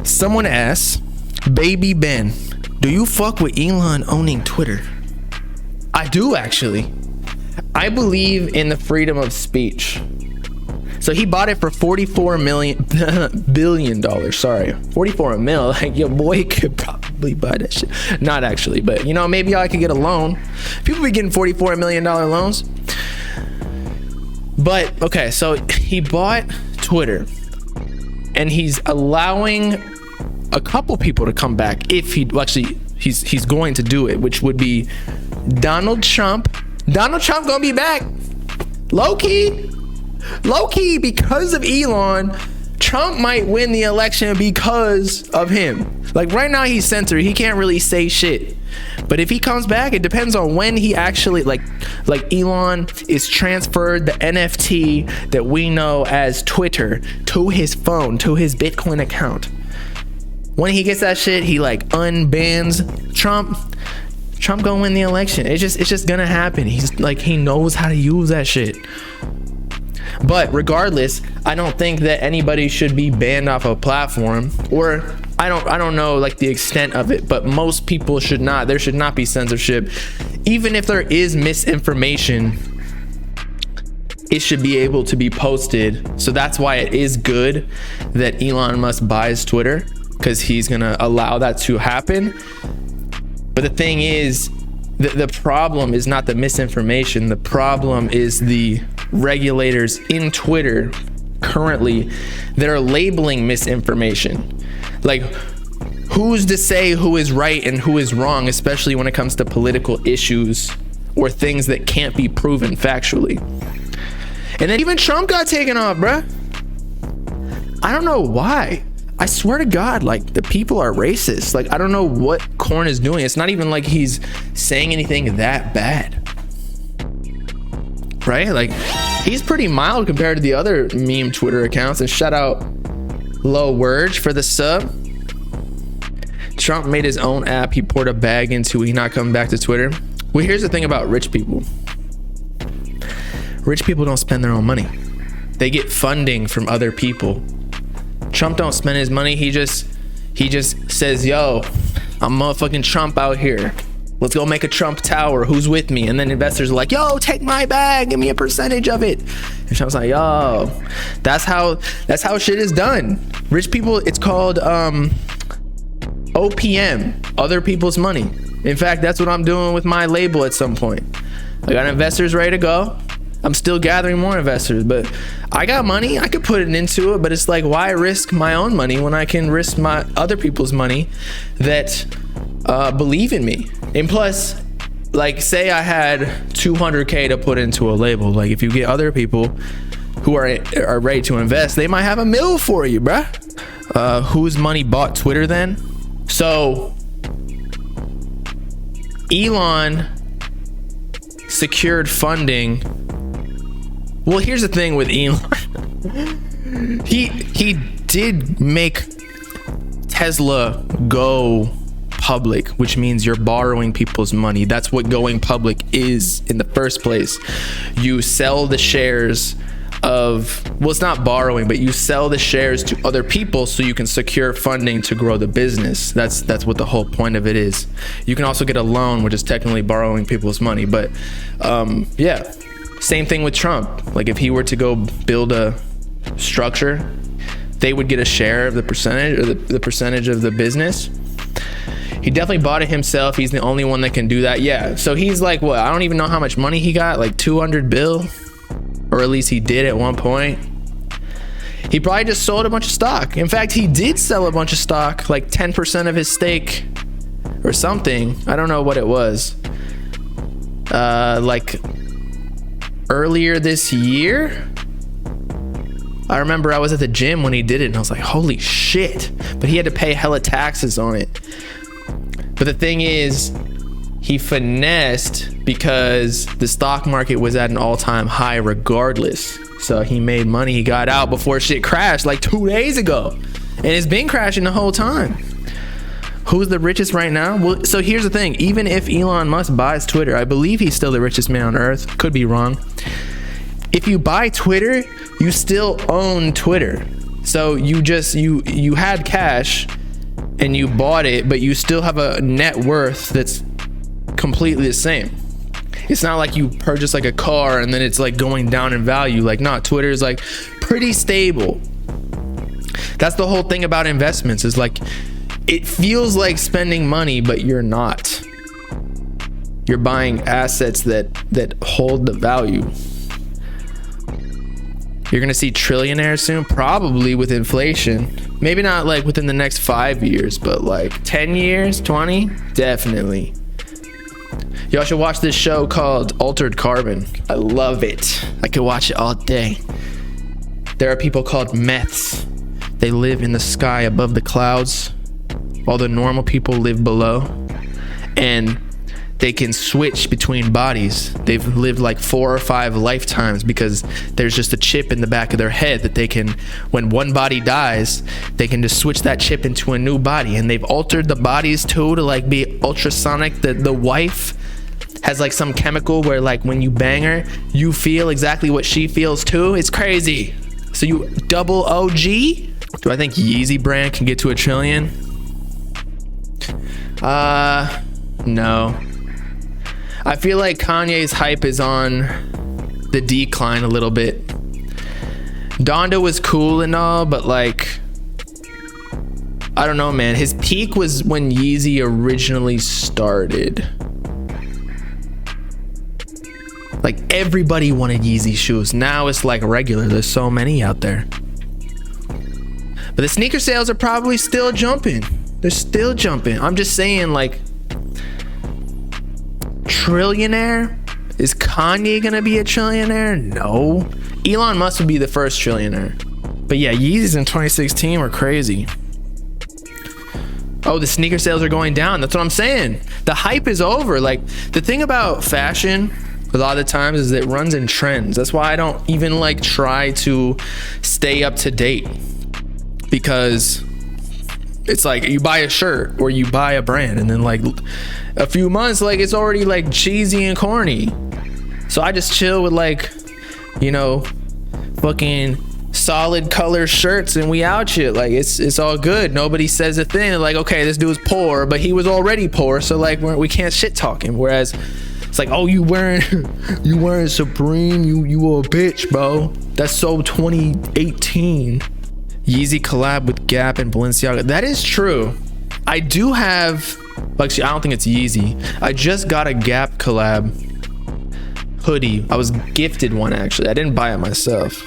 Someone asks, Baby Ben, do you fuck with Elon owning Twitter? I do, actually. I believe in the freedom of speech. So he bought it for $44 billion. Sorry, 44 mil. Like, your boy could probably buy that shit. Not actually, but you know, maybe I could get a loan. People be getting $44 million loans. But okay, so he bought Twitter, and he's allowing a couple people to come back if he actually he's going to do it, which would be Donald Trump. Donald Trump gonna be back. Low key, because of Elon, Trump might win the election because of him. Like right now he's censored, he can't really say shit. But if he comes back, it depends on when he actually like Elon is transferred the NFT that we know as Twitter to his phone, to his Bitcoin account. When he gets that shit, he like unbans Trump gonna win the election. It's just gonna happen. He's like, he knows how to use that shit. But regardless, I don't think that anybody should be banned off a platform, or I don't know like the extent of it, but most people should not. There should not be censorship. Even if there is misinformation, it should be able to be posted. So that's why it is good that Elon Musk buys Twitter, because he's gonna allow that to happen. But the thing is, the problem is not the misinformation. The problem is the regulators in Twitter currently that are labeling misinformation. Like, who's to say who is right and who is wrong, especially when it comes to political issues or things that can't be proven factually. And then even Trump got taken off, bruh. I don't know why. I swear to God, like, the people are racist. Like, I don't know what Korn is doing. It's not even like he's saying anything that bad, right? Like, he's pretty mild compared to the other meme Twitter accounts. And shout out Low Wurge for the sub. Trump made his own app he poured a bag into. He not coming back to Twitter. Well, here's the thing about rich people. Rich people don't spend their own money. They get funding from other people. Trump don't spend his money. He just says, yo, I'm motherfucking Trump out here. Let's go make a Trump tower. Who's with me? And then investors are like, yo, take my bag. Give me a percentage of it. And Trump's like, yo, that's how shit is done. Rich people, it's called OPM, other people's money. In fact, that's what I'm doing with my label at some point. I got investors ready to go. I'm still gathering more investors, but I got money. I could put it into it, but it's like, why risk my own money when I can risk my other people's money that believe in me? And plus, like, say I had 200K to put into a label. Like, if you get other people who are ready to invest, they might have $1 million for you, bruh. Whose money bought Twitter then? So Elon secured funding. Well, here's the thing with Elon. he did make Tesla go public, which means you're borrowing people's money. That's what going public is in the first place. You sell the shares of, well, it's not borrowing, but you sell the shares to other people so you can secure funding to grow the business. That's what the whole point of it is. You can also get a loan, which is technically borrowing people's money. But yeah, same thing with Trump. Like, if he were to go build a structure, they would get a share of the percentage, or the percentage of the business. He definitely bought it himself. He's the only one that can do that. Yeah, so he's like, what, I don't even know how much money he got, like 200 bill, or at least he did at one point. He probably just sold a bunch of stock. In fact, he did sell a bunch of stock, like 10% of his stake or something. I don't know what it was. Like earlier this year, I remember I was at the gym when he did it, and I was like, holy shit. But he had to pay hella taxes on it. But the thing is, he finessed because the stock market was at an all-time high regardless. So he made money. He got out before shit crashed like 2 days ago. And it's been crashing the whole time. Who's the richest right now? Well, so here's the thing. Even if Elon Musk buys Twitter, I believe he's still the richest man on earth. Could be wrong. If you buy Twitter, you still own Twitter. So you had cash and you bought it, but you still have a net worth that's completely the same. It's not like you purchase like a car and then it's like going down in value. Like, no, Twitter is like pretty stable. That's the whole thing about investments, is like, it feels like spending money, but you're not. You're buying assets that hold the value. You're gonna see trillionaires soon, probably with inflation. Maybe not like within the next 5 years, but like 10 years, 20, definitely. Y'all should watch this show called Altered Carbon. I love it. I could watch it all day. There are people called meths. They live in the sky above the clouds, while the normal people live below. And they can switch between bodies. They've lived like 4 or 5 lifetimes because there's just a chip in the back of their head that they can, when one body dies, they can just switch that chip into a new body. And they've altered the bodies too to like be ultrasonic. The wife has like some chemical where like when you bang her, you feel exactly what she feels too. It's crazy. So you double OG? Do I think Yeezy brand can get to $1 trillion? No. I feel like Kanye's hype is on the decline a little bit. Donda was cool and all, but like, I don't know, man. His peak was when Yeezy originally started. Like, everybody wanted Yeezy shoes. Now it's like regular. There's so many out there. But the sneaker sales are probably still jumping. They're still jumping. I'm just saying, like, trillionaire? Is Kanye gonna be a trillionaire? No. Elon Musk would be the first trillionaire. But yeah, Yeezys in 2016 were crazy. Oh, the sneaker sales are going down. That's what I'm saying. The hype is over. Like, the thing about fashion a lot of the times is it runs in trends. That's why I don't even like try to stay up to date, because it's like you buy a shirt or you buy a brand and then like a few months, like it's already like cheesy and corny. So I just chill with like, you know, fucking solid color shirts and we out shit. Like it's all good. Nobody says a thing. Like, okay, this dude's poor, but he was already poor, so like we can't shit talk him. Whereas it's like, oh, you wearing Supreme, you a bitch, bro. That's so 2018. Yeezy collab with Gap and Balenciaga. That is true. I do have, actually, I don't think it's Yeezy. I just got a Gap collab hoodie. I was gifted one, actually. I didn't buy it myself.